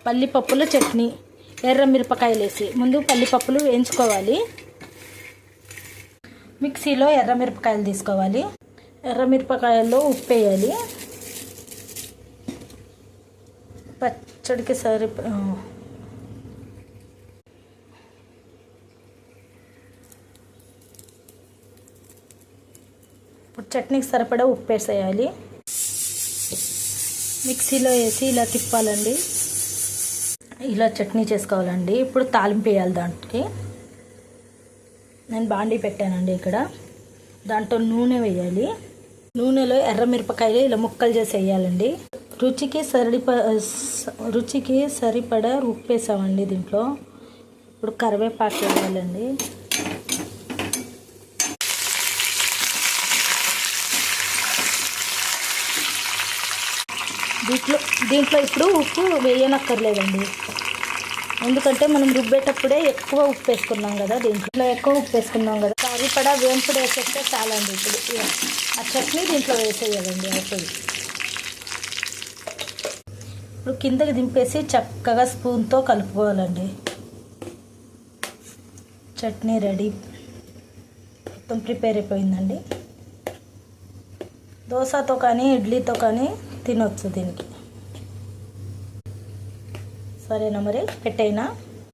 పల్లిపప్పుల చట్నీ. ఎర్ర మిరపకాయలు వేసి ముందు పల్లిపప్పులు వేయించుకోవాలి. మిక్సీలో ఎర్ర మిరపకాయలు తీసుకోవాలి. ఎర్ర మిరపకాయల్లో ఉప్పు వేయాలి. పచ్చడికి ఇప్పుడు చట్నీకి సరిపడా ఉప్పు వేసేయాలి. మిక్సీలో వేసి ఇలా తిప్పాలండి. ఇలా చట్నీ చేసుకోవాలండి. ఇప్పుడు తాలింపు వేయాలి. దాంట్లోకి నేను బాండీ పెట్టానండి. ఇక్కడ దాంట్లో నూనె వేయాలి. నూనెలో ఎర్ర మిరపకాయలు ఇలా ముక్కలు చేసి వేయాలండి. రుచికి సరిపడా ఉప్పు వేసామండి దీంట్లో. ఇప్పుడు కరివేపాకు వేయాలండి. దీంట్లో ఇప్పుడు ఉప్పు వేయనక్కర్లేదండి. ఎందుకంటే మనం రుబ్బేటప్పుడే ఎక్కువ ఉప్పు వేసుకున్నాం కదా. దీంట్లో ఎక్కువ ఉప్పు వేసుకున్నాం కదా. సరిపడా వేంపుడు వేసేస్తే చాలండి. ఇప్పుడు ఆ చట్నీ దీంట్లో వేసేయాలండి. అవుతుంది. ఇప్పుడు కిందకి దింపేసి చక్కగా స్పూన్తో కలుపుకోవాలండి. చట్నీ రెడీ, మొత్తం ప్రిపేర్ అయిపోయిందండి. దోశతో కానీ ఇడ్లీతో కానీ తినొచ్చు దీనికి. సరేనా మరి, పెట్టేనా?